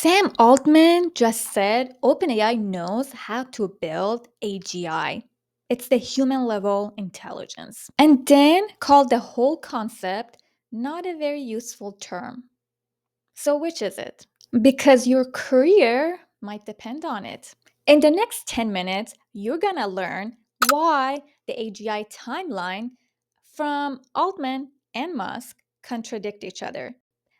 Sam Altman just said OpenAI knows how to build AGI. It's the human level intelligence. And then called the whole concept not a very useful term. So, which is it? Because your career might depend on it. In the next 10 minutes, you're gonna learn why the AGI timeline from Altman and Musk contradict each other.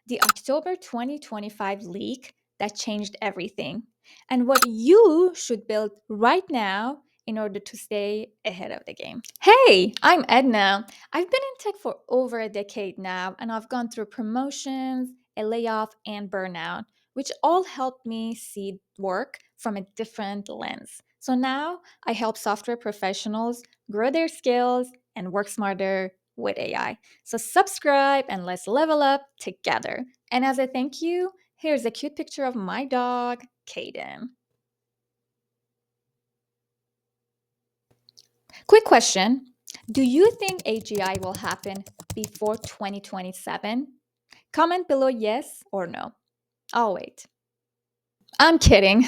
The October 2025 leak that changed everything, and what you should build right now in order to stay ahead of the game. Hey, I'm Edna. I've been in tech for over a decade now, and I've gone through promotions, a layoff, and burnout, which all helped me see work from a different lens. So now I help software professionals grow their skills and work smarter with AI. So subscribe and let's level up together. And as a thank you, here's a cute picture of my dog, Kaden. Quick question. Do you think AGI will happen before 2027? Comment below yes or no. I'll wait. I'm kidding.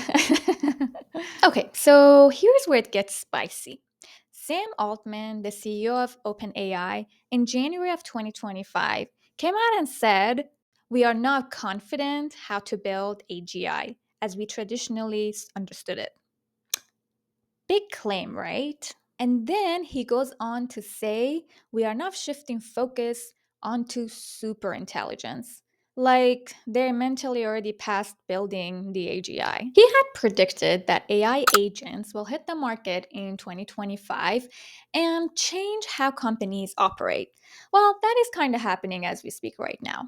Okay, so here's where it gets spicy. Sam Altman, the CEO of OpenAI, in January of 2025, came out and said, "We are not confident how to build AGI as we traditionally understood it." Big claim, right? And then he goes on to say, "We are now shifting focus onto super intelligence." Like they're mentally already past building the AGI. He had predicted that AI agents will hit the market in 2025 and change how companies operate. Well, that is kind of happening as we speak right now.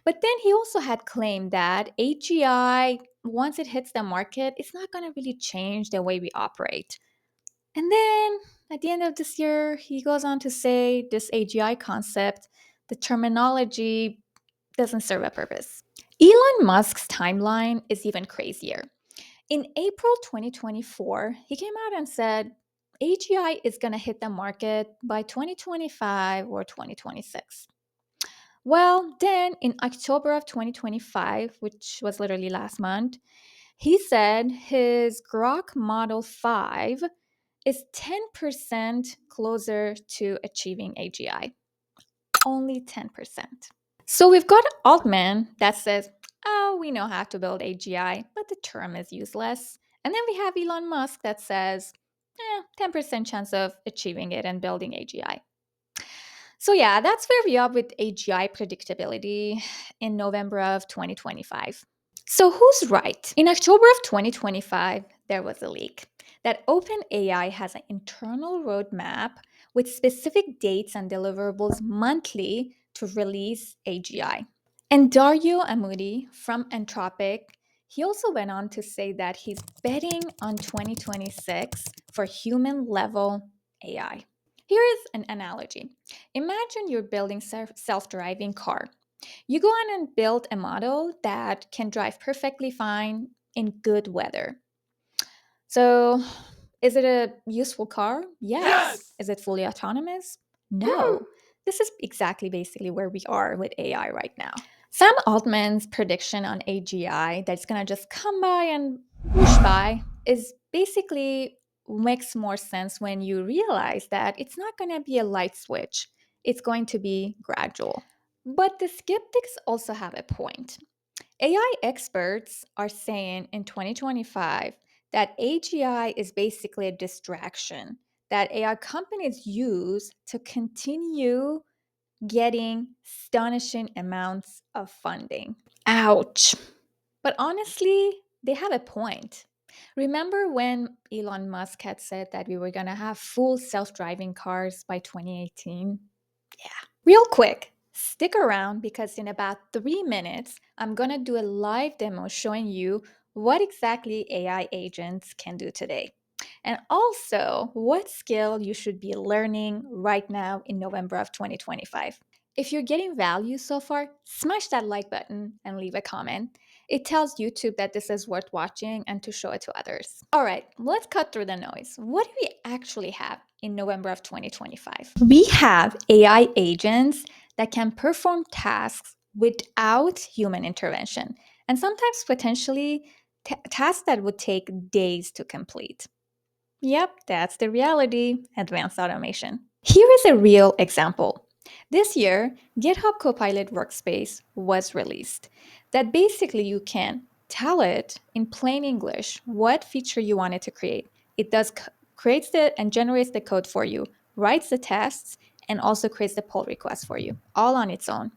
But then he also had claimed that AGI, once it hits the market, it's not going to really change the way we operate. And then at the end of this year, he goes on to say this AGI concept, the terminology doesn't serve a purpose. Elon Musk's timeline is even crazier. In April 2024, he came out and said AGI is going to hit the market by 2025 or 2026. Well, then in October of 2025, which was literally last month, he said his Grok Model 5 is 10% closer to achieving AGI. Only 10%. So we've got Altman that says, "Oh, we know how to build AGI, but the term is useless." And then we have Elon Musk that says, 10% chance of achieving it and building AGI. So yeah, that's where we are with AGI predictability in November of 2025. So who's right? In October of 2025, there was a leak that OpenAI has an internal roadmap with specific dates and deliverables monthly to release AGI. And Dario Amodi from Anthropic, he also went on to say that he's betting on 2026 for human level AI. Here is an analogy. Imagine you're building self-driving car. You go on and build a model that can drive perfectly fine in good weather. So, is it a useful car? Yes. Is it fully autonomous? No. This is exactly basically where we are with AI right now. Sam Altman's prediction on AGI that's going to just come by and whoosh by is basically makes more sense when you realize that it's not going to be a light switch. It's going to be gradual. But the skeptics also have a point. AI experts are saying in 2025 that AGI is basically a distraction that AI companies use to continue getting astonishing amounts of funding. Ouch. But honestly, they have a point. Remember when Elon Musk had said that we were going to have full self driving cars by 2018? Yeah. Real quick, stick around because in about 3 minutes, I'm going to do a live demo showing you what exactly AI agents can do today. And also, what skill you should be learning right now in November of 2025. If you're getting value so far, smash that like button and leave a comment. It tells YouTube that this is worth watching and to show it to others. All right, let's cut through the noise. What do we actually have in November of 2025? We have AI agents that can perform tasks without human intervention. and sometimes potentially tasks that would take days to complete. Yep, that's the reality. Advanced automation. Here is a real example. This year, GitHub Copilot Workspace was released. That basically you can tell it in plain English what feature you want it to create. It does creates it and generates the code for you, writes the tests, and also creates the pull request for you, all on its own.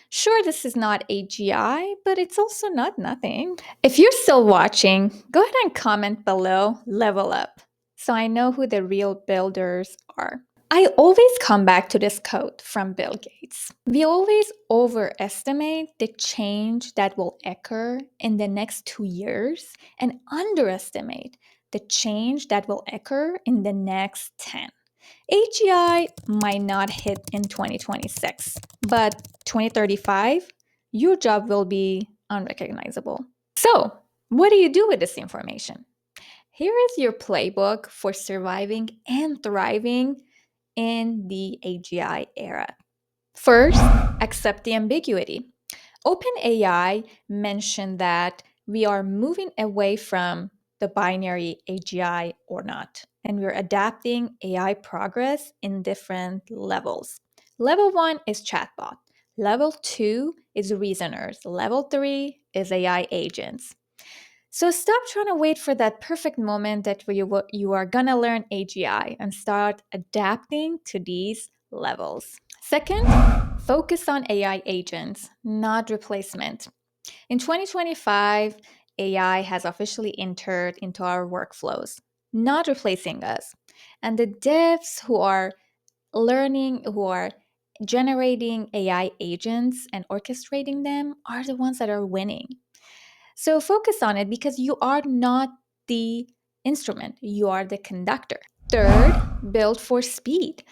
Sure, this is not AGI, but it's also not nothing. If you're still watching, go ahead and comment below level up so I know who the real builders are. I always come back to this quote from Bill Gates. We always overestimate the change that will occur in the next 2 years and underestimate the change that will occur in the next 10. AGI might not hit in 2026, but 2035, your job will be unrecognizable. So, what do you do with this information? Here is your playbook for surviving and thriving in the AGI era. First, accept the ambiguity. OpenAI mentioned that we are moving away from the binary AGI or not, and we're adapting AI progress in different levels. Level 1 is chatbot. Level 2 is reasoners. Level 3 is AI agents. So stop trying to wait for that perfect moment that you are gonna learn AGI and start adapting to these levels. Second, focus on AI agents, not replacement. In 2025, AI has officially entered into our workflows, not replacing us. And the devs who are learning, who are generating AI agents and orchestrating them are the ones that are winning. So focus on it because you are not the instrument, you are the conductor. Third, build for speed.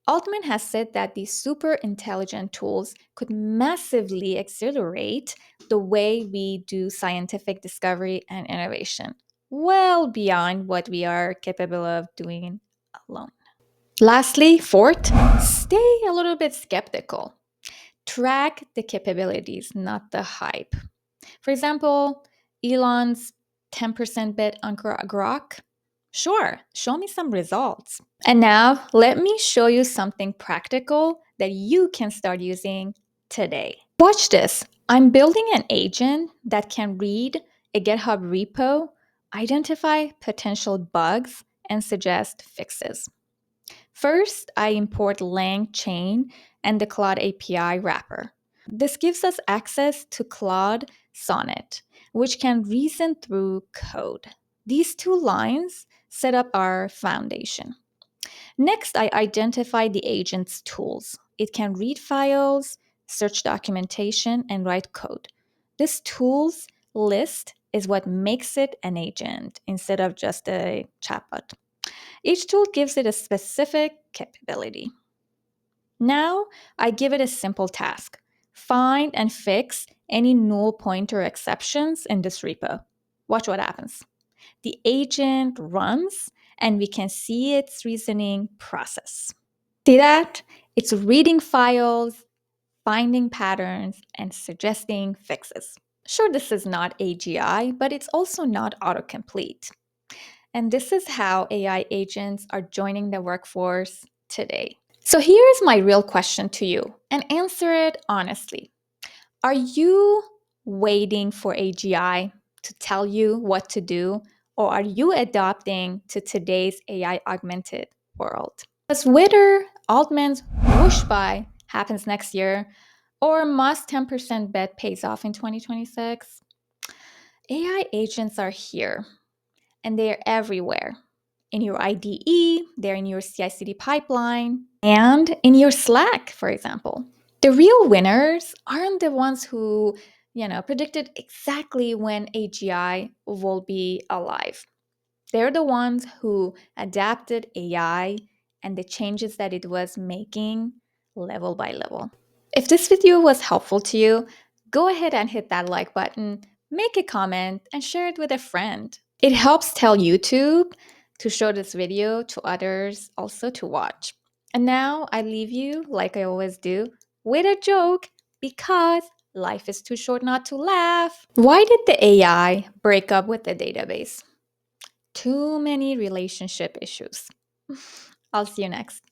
Altman has said that these super intelligent tools could massively accelerate the way we do scientific discovery and innovation, well beyond what we are capable of doing alone. Lastly, fourth, stay a little bit skeptical. Track the capabilities, not the hype. For example, Elon's 10% bet on Grok. Sure, show me some results. And now let me show you something practical that you can start using today. Watch this. I'm building an agent that can read a GitHub repo, identify potential bugs, and suggest fixes. First, I import LangChain and the Claude API wrapper. This gives us access to Claude Sonnet, which can reason through code. These two lines set up our foundation. Next, I identify the agent's tools. It can read files, search documentation, and write code. This tools list is what makes it an agent instead of just a chatbot. Each tool gives it a specific capability. Now, I give it a simple task. Find and fix any null pointer exceptions in this repo. Watch what happens. The agent runs and we can see its reasoning process. See that? It's reading files, finding patterns, and suggesting fixes. Sure, this is not AGI, but it's also not autocomplete. And this is how AI agents are joining the workforce today. So here is my real question to you, and answer it honestly. Are you waiting for AGI to tell you what to do, or are you adapting to today's AI augmented world? Because whether Altman's whoosh buy happens next year or Musk's 10% bet pays off in 2026, AI agents are here and they're everywhere. In your IDE, they're in your CI/CD pipeline, and in your Slack, for example. The real winners aren't the ones who, predicted exactly when AGI will be alive. They're the ones who adapted AI and the changes that it was making level by level. If this video was helpful to you, go ahead and hit that like button, make a comment, and share it with a friend. It helps tell YouTube to show this video to others also to watch. And now I leave you, like I always do, with a joke because Life is too short not to laugh. Why did the AI break up with the database? Too many relationship issues. I'll see you next.